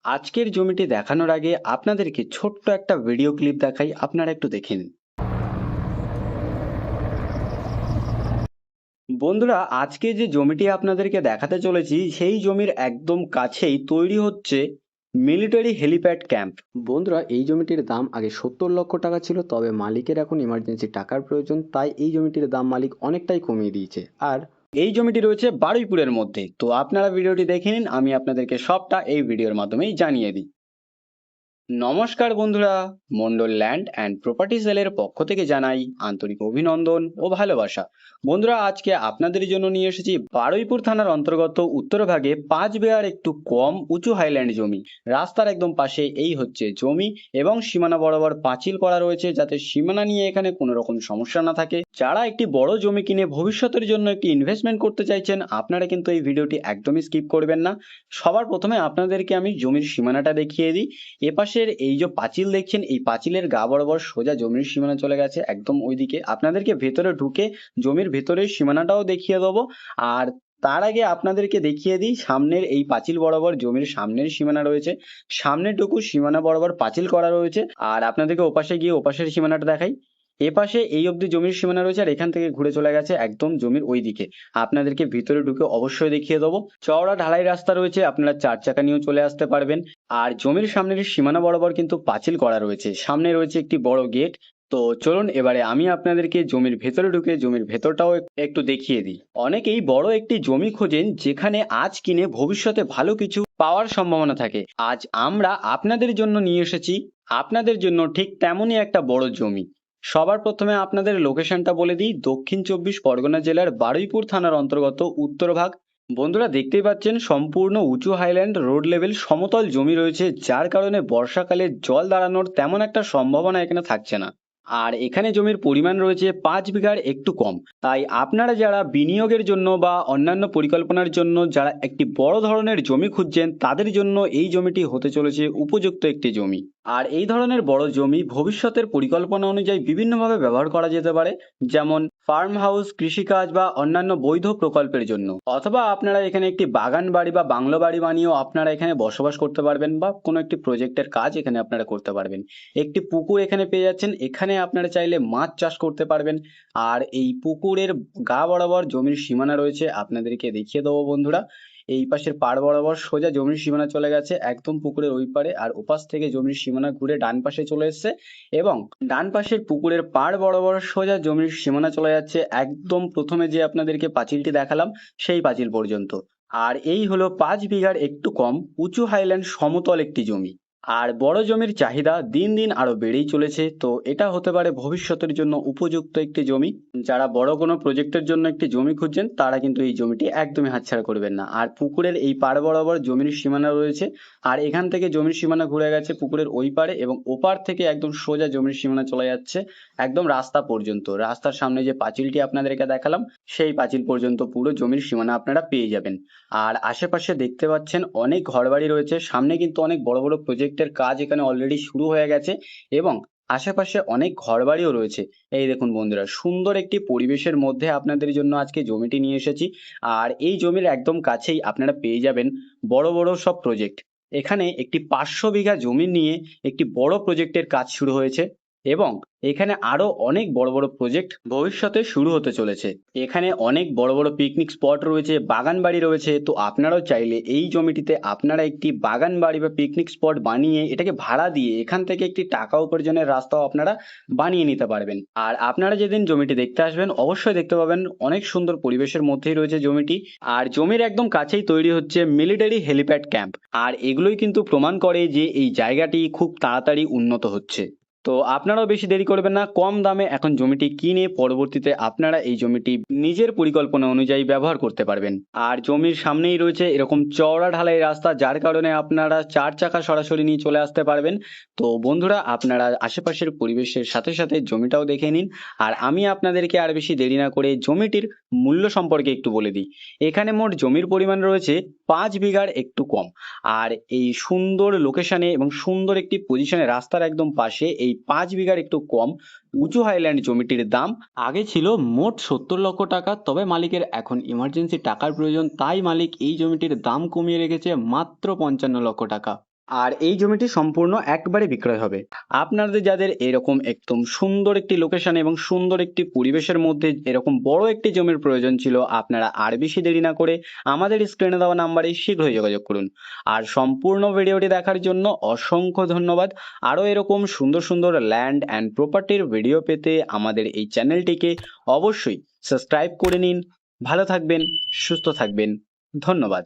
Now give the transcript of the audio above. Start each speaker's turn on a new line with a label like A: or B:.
A: আজকের জমিটি দেখানোর আগে আপনাদেরকে ছোট্ট একটা ভিডিও ক্লিপ দেখাই, আপনারা একটু দেখে নিন। বন্ধুরা, আজকে যে জমিটি আপনাদেরকে দেখাতে চলেছি সেই জমির একদম কাছেই তৈরি হচ্ছে মিলিটারি হেলিপ্যাড ক্যাম্প। বন্ধুরা, এই জমিটির দাম আগে 70 লক্ষ টাকা ছিল, তবে মালিকের এখন ইমার্জেন্সি টাকার প্রয়োজন, তাই এই জমিটির দাম মালিক অনেকটাই কমিয়ে দিয়েছে। আর এই জমিটি রয়েছে বারুইপুরের মধ্যে। তো আপনারা ভিডিওটি দেখে নিন, আমি আপনাদেরকে সবটা এই ভিডিওর মাধ্যমেই জানিয়ে দিই। নমস্কার বন্ধুরা, মন্ডল ল্যান্ড অ্যান্ড প্রপার্টি সেলের পক্ষ থেকে জানাই আন্তরিক অভিনন্দন ও ভালোবাসা। বন্ধুরা, আজকে আপনাদের জন্য নিয়ে এসেছি বারুইপুর থানার অন্তর্গত উত্তরভাগে 5 বিঘার একটু কম উঁচু হাইল্যান্ড জমি। রাস্তার একদম পাশে এই হচ্ছে জমি এবং সীমানা বরাবর পাঁচিল করা রয়েছে, যাতে সীমানা নিয়ে এখানে কোনো রকম সমস্যা না থাকে। যারা একটি বড় জমি কিনে ভবিষ্যতের জন্য একটি ইনভেস্টমেন্ট করতে চাইছেন, আপনারা কিন্তু এই ভিডিওটি একদমই স্কিপ করবেন না। সবার প্রথমে আপনাদেরকে আমি জমির সীমানাটা দেখিয়ে দিই। এপাশের এই যে পাঁচিল দেখছেন, এই পাঁচিলের গা বরাবর সোজা জমির সীমানা চলে গেছে একদম ওইদিকে। আপনাদেরকে ভেতরে ঢুকে জমির ভেতরের সীমানাটাও দেখিয়ে দেবো। আর তার আগে আপনাদেরকে দেখিয়ে দিই, সামনের এই পাঁচিল বরাবর জমির সামনের সীমানা রয়েছে, সামনেরটুকু সীমানা বরাবর পাঁচিল করা রয়েছে। আর আপনাদেরকে ওপাশে গিয়ে ওপাশের সীমানাটা দেখাই। এপাশে এই অবধি জমির সীমানা রয়েছে, আর এখান থেকে ঘুরে চলে গেছে একদম জমির ওই দিকে। আপনাদেরকে ভিতরে ঢুকে অবশ্যই দেখিয়ে দেবো। চওড়া ঢালাই রাস্তা রয়েছে, আপনারা 4 চাকা নিয়েও চলে আসতে পারবেন। আর জমির সামনের সীমানা বরাবর কিন্তু পাঁচিল করা রয়েছে, সামনে রয়েছে একটি বড় গেট। তো চলুন এবারে আমি আপনাদেরকে জমির ভেতরে ঢুকে জমির ভেতরটাও একটু দেখিয়ে দিই। অনেকেই বড় একটি জমি খোঁজেন যেখানে আজ কিনে ভবিষ্যতে ভালো কিছু পাওয়ার সম্ভাবনা থাকে। আজ আমরা আপনাদের জন্য নিয়ে এসেছি আপনাদের জন্য ঠিক তেমনই একটা বড় জমি। সবার প্রথমে আপনাদের লোকেশনটা বলে দিই, দক্ষিণ 24 পরগনা জেলার বারুইপুর থানার অন্তর্গত উত্তরভাগ। বন্ধুরা, দেখতেই পাচ্ছেন সম্পূর্ণ উঁচু হাইল্যান্ড রোড লেভেল সমতল জমি রয়েছে, যার কারণে বর্ষাকালে জল দাঁড়ানোর তেমন একটা সম্ভাবনা এখানে থাকছে না। আর এখানে জমির পরিমাণ রয়েছে 5 বিঘার একটু কম। তাই আপনারা যারা বিনিয়োগের জন্য বা অন্যান্য পরিকল্পনার জন্য যারা একটি বড় ধরনের জমি খুঁজছেন, তাদের জন্য এই জমিটি হতে চলেছে উপযুক্ত একটি জমি। আর এই ধরনের বড় জমি ভবিষ্যতের পরিকল্পনা অনুযায়ী বিভিন্নভাবে ব্যবহার করা যেতে পারে, যেমন ফার্ম হাউস, কৃষিকাজ বা অন্যান্য বৈধ প্রকল্পের জন্য। অথবা আপনারা এখানে একটি বাগান বাড়ি বা বাংলো বাড়ি বানিয়েও আপনারা এখানে বসবাস করতে পারবেন, বা কোনো একটি প্রজেক্টের কাজ এখানে আপনারা করতে পারবেন। একটি পুকুর এখানে পেয়ে যাচ্ছেন, এখানে আপনারা চাইলে মাছ চাষ করতে পারবেন। আর এই পুকুরের গা বরাবর জমির সীমানা রয়েছে, আপনাদেরকে দেখিয়ে দেবো বন্ধুরা। এই পাশের পাড় বরাবর সোজা জমির সীমানা চলে গেছে একদম পুকুরের ওই পারে, আর ওপাশ থেকে জমির সীমানা ঘুরে ডান পাশে চলে এসছে, এবং ডান পাশের পুকুরের পাড় বরাবর সোজা জমির সীমানা চলে যাচ্ছে একদম প্রথমে যে আপনাদেরকে পাঁচিলটি দেখালাম সেই পাঁচিল পর্যন্ত। আর এই হলো 5 বিঘার একটু কম উঁচু হাইল্যান্ড সমতল একটি জমি। আর বড় জমির চাহিদা দিন দিন আরো বেড়েই চলেছে, তো এটা হতে পারে ভবিষ্যতের জন্য উপযুক্ত একটি জমি। যারা বড় কোনো প্রজেক্টের জন্য একটি জমি খুঁজছেন, তারা কিন্তু এই জমিটি একদমই হাতছাড়া করবেন না। আর পুকুরের এই পাড় বরাবর জমির সীমানা রয়েছে, আর এখান থেকে জমির সীমানা ঘুরে গেছে পুকুরের ওই পারে, এবং ওপার থেকে একদম সোজা জমির সীমানা চলে যাচ্ছে একদম রাস্তা পর্যন্ত। রাস্তার সামনে যে পাঁচিলটি আপনাদেরকে দেখালাম, সেই পাঁচিল পর্যন্ত পুরো জমির সীমানা আপনারা পেয়ে যাবেন। আর আশেপাশে দেখতে পাচ্ছেন অনেক ঘরবাড়ি রয়েছে, সামনে কিন্তু অনেক বড় বড় প্রজেক্টের কাজ এখানে অলরেডি শুরু হয়ে গেছে, এবং আশেপাশে অনেক ঘরবাড়িও রয়েছে। এই দেখুন বন্ধুরা, সুন্দর একটি পরিবেশের মধ্যে আপনাদের জন্য আজকে জমিটি নিয়ে এসেছি। আর এই জমির একদম কাছেই আপনারা পেয়ে যাবেন বড় বড় সব প্রজেক্ট। এখানে একটি 500 বিঘা জমি নিয়ে একটি বড় প্রজেক্টের কাজ শুরু হয়েছে, এবং এখানে আরো অনেক বড় বড় প্রজেক্ট ভবিষ্যতে শুরু হতে চলেছে। এখানে অনেক বড় বড় পিকনিক স্পট রয়েছে, বাগান বাড়ি রয়েছে। তো আপনারাও চাইলে এই জমিটিতে আপনারা একটি বাগান বাড়ি বা পিকনিক স্পট বানিয়ে এটাকে ভাড়া দিয়ে এখান থেকে একটি টাকা উপার্জনের রাস্তাও আপনারা বানিয়ে নিতে পারবেন। আর আপনারা যেদিন জমিটি দেখতে আসবেন, অবশ্যই দেখতে পাবেন অনেক সুন্দর পরিবেশের মধ্যেই রয়েছে জমিটি। আর জমির একদম কাছেই তৈরি হচ্ছে মিলিটারি হেলিপ্যাড ক্যাম্প। আর এগুলোই কিন্তু প্রমাণ করে যে এই জায়গাটি খুব তাড়াতাড়ি উন্নত হচ্ছে। তো আপনারাও বেশি দেরি করবেন না, কম দামে এখন জমিটি কিনে পরবর্তীতে আপনারা এই জমিটি নিজের পরিকল্পনা অনুযায়ী ব্যবহার করতে পারবেন। আর জমির সামনেই রয়েছে এরকম চওড়া ঢালাই রাস্তা, যার কারণে আপনারা 4 চাকা সরাসরি নিয়ে চলে আসতে পারবেন। তো বন্ধুরা, আপনারা আশেপাশের পরিবেশের সাথে সাথে জমিটাও দেখে নিন। আর আমি আপনাদেরকে আর বেশি দেরি না করে জমিটির মূল্য সম্পর্কে একটু বলে দিই। এখানে মোট জমির পরিমাণ রয়েছে 5 বিঘার একটু কম। আর এই সুন্দর লোকেশনে এবং সুন্দর একটি পজিশনে রাস্তার একদম পাশে এই 5 বিঘার একটু কম উঁচু হাইল্যান্ড জমিটির দাম আগে ছিল মোট 70 লক্ষ টাকা, তবে মালিকের এখন ইমার্জেন্সি টাকার প্রয়োজন, তাই মালিক এই জমিটির দাম কমিয়ে রেখেছে মাত্র 55 লক্ষ টাকা। আর এই জমিটি সম্পূর্ণ একবারে বিক্রয় হবে। আপনাদের যাদের এরকম একদম সুন্দর একটি লোকেশন এবং সুন্দর একটি পরিবেশের মধ্যে এরকম বড় একটি জমির প্রয়োজন ছিল, আপনারা আর বেশি দেরি না করে আমাদের স্ক্রিনে দেওয়া নাম্বারে শীঘ্রই যোগাযোগ করুন। আর সম্পূর্ণ ভিডিওটি দেখার জন্য অসংখ্য ধন্যবাদ। আরও এরকম সুন্দর সুন্দর ল্যান্ড অ্যান্ড প্রপার্টির ভিডিও পেতে আমাদের এই চ্যানেলটিকে অবশ্যই সাবস্ক্রাইব করে নিন। ভালো থাকবেন, সুস্থ থাকবেন। ধন্যবাদ।